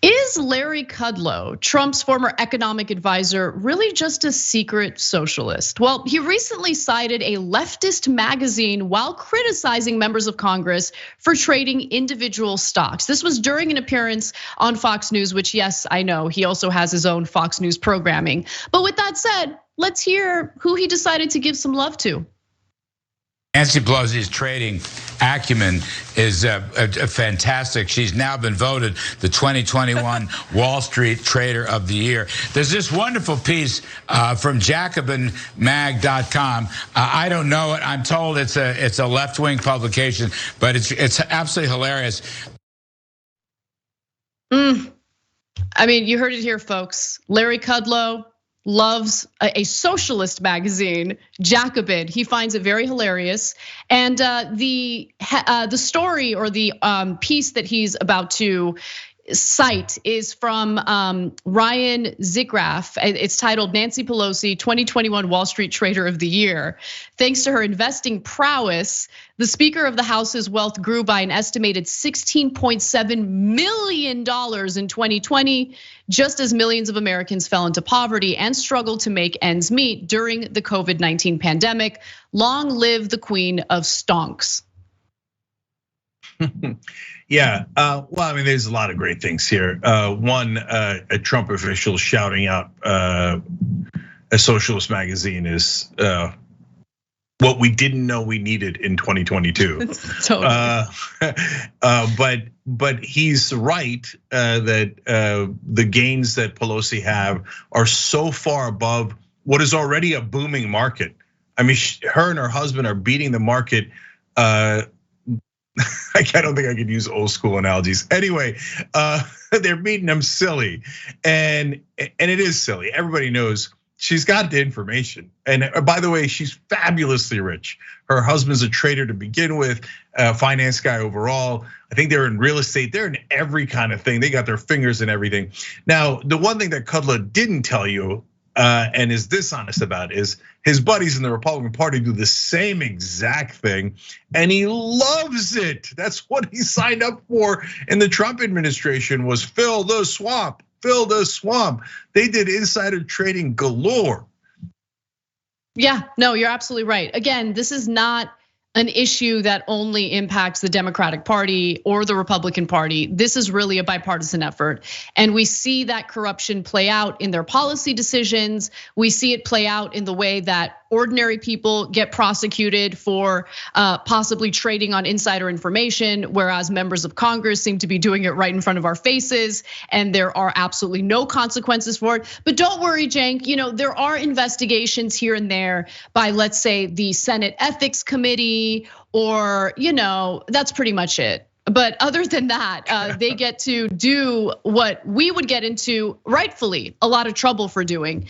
Is Larry Kudlow, Trump's former economic advisor, really just a secret socialist? Well, he recently cited a leftist magazine while criticizing members of Congress for trading individual stocks. This was during an appearance on Fox News, which, yes, I know, he also has his own Fox News programming. But with that said, let's hear who he decided to give some love to. Nancy Pelosi's trading acumen is fantastic. She's now been voted the 2021 Wall Street Trader of the Year. There's this wonderful piece from JacobinMag.com. I don't know it. I'm told it's a left-wing publication, but it's absolutely hilarious. I mean, you heard it here, folks. Larry Kudlow loves a socialist magazine, Jacobin. He finds it very hilarious. And the story or the piece that he's about to cite is from Ryan Zigraff. It's titled Nancy Pelosi 2021 Wall Street Trader of the Year. Thanks to her investing prowess, the Speaker of the House's wealth grew by an estimated $16.7 million in 2020, just as millions of Americans fell into poverty and struggled to make ends meet during the COVID-19 pandemic. Long live the Queen of Stonks. Yeah, well, I mean, there's a lot of great things here. One, a Trump official shouting out a socialist magazine is what we didn't know we needed in 2022. Totally. But he's right that the gains that Pelosi have are so far above what is already a booming market. I mean, her and her husband are beating the market. I don't think I could use old school analogies. Anyway, they're beating them silly, and it is silly. Everybody knows she's got the information. And by the way, she's fabulously rich. Her husband's a trader to begin with, a finance guy overall. I think they're in real estate. They're in every kind of thing. They got their fingers in everything. Now, the one thing that Kudlow didn't tell you and is dishonest about is his buddies in the Republican Party do the same exact thing, and he loves it. That's what he signed up for in the Trump administration was fill the swamp, fill the swamp. They did insider trading galore. Yeah, no, you're absolutely right. Again, this is not an issue that only impacts the Democratic Party or the Republican Party. This is really a bipartisan effort. And we see that corruption play out in their policy decisions. We see it play out in the way that ordinary people get prosecuted for possibly trading on insider information, whereas members of Congress seem to be doing it right in front of our faces, and there are absolutely no consequences for it. But don't worry, Cenk, there are investigations here and there by, let's say, the Senate Ethics Committee, or that's pretty much it. But other than that, they get to do what we would get into, rightfully, a lot of trouble for doing.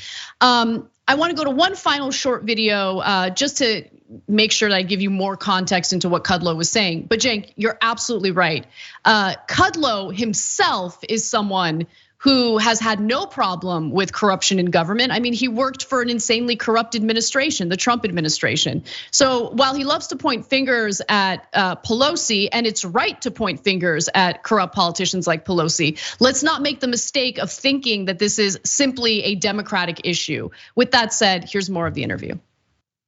I want to go to one final short video just to make sure that I give you more context into what Kudlow was saying. But Cenk, you're absolutely right. Kudlow himself is someone who has had no problem with corruption in government. I mean, he worked for an insanely corrupt administration, the Trump administration. So while he loves to point fingers at Pelosi, and it's right to point fingers at corrupt politicians like Pelosi, let's not make the mistake of thinking that this is simply a Democratic issue. With that said, here's more of the interview.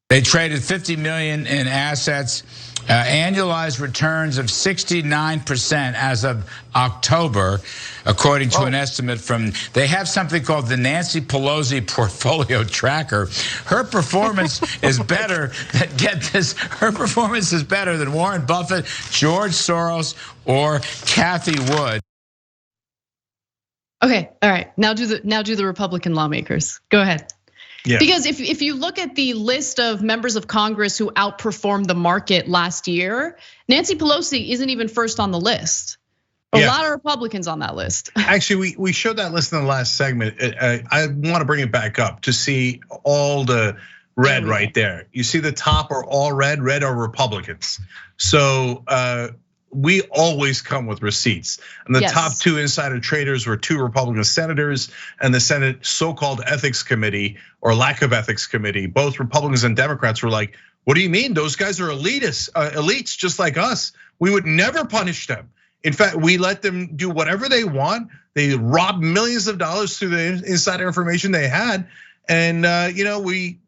They traded 50 million in assets, annualized returns of 69% as of October, according to an estimate from, they have something called the Nancy Pelosi Portfolio Tracker. Her performance is better than, get this, her performance is better than Warren Buffett, George Soros, or Kathy Wood. Okay, all right, now do the Republican lawmakers, go ahead. Yeah. Because if you look at the list of members of Congress who outperformed the market last year, Nancy Pelosi isn't even first on the list. A lot of Republicans on that list. Actually, we showed that list in the last segment. I want to bring it back up to see all the red right there. You see the top are all red. Red are Republicans. So we always come with receipts. And the top two insider traders were two Republican senators and the Senate so-called ethics committee or lack of ethics committee. Both Republicans and Democrats were like, what do you mean? Those guys are elites just like us. We would never punish them. In fact, we let them do whatever they want. They robbed millions of dollars through the insider information they had. And we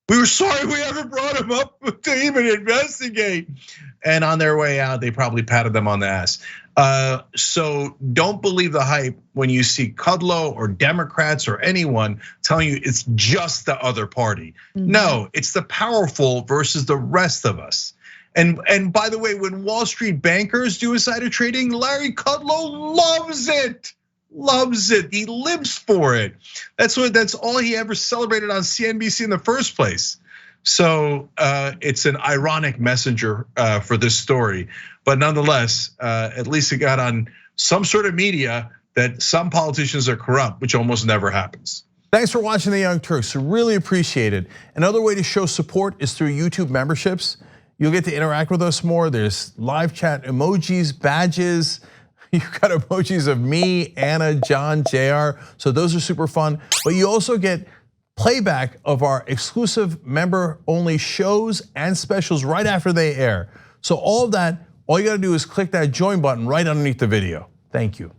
were sorry we ever brought him up to even investigate. And on their way out, they probably patted them on the ass. So don't believe the hype when you see Kudlow or Democrats or anyone telling you it's just the other party. No, it's the powerful versus the rest of us. And by the way, when Wall Street bankers do insider trading, Larry Kudlow loves it. Loves it. He lives for it. That's all he ever celebrated on CNBC in the first place. So it's an ironic messenger for this story, but nonetheless, at least it got on some sort of media that some politicians are corrupt, which almost never happens. Thanks for watching The Young Turks. Really appreciate it. Another way to show support is through YouTube memberships. You'll get to interact with us more. There's live chat emojis, badges. You've got emojis of me, Anna, John, JR. So those are super fun. But you also get playback of our exclusive member-only shows and specials right after they air. So all of that, all you gotta do is click that join button right underneath the video. Thank you.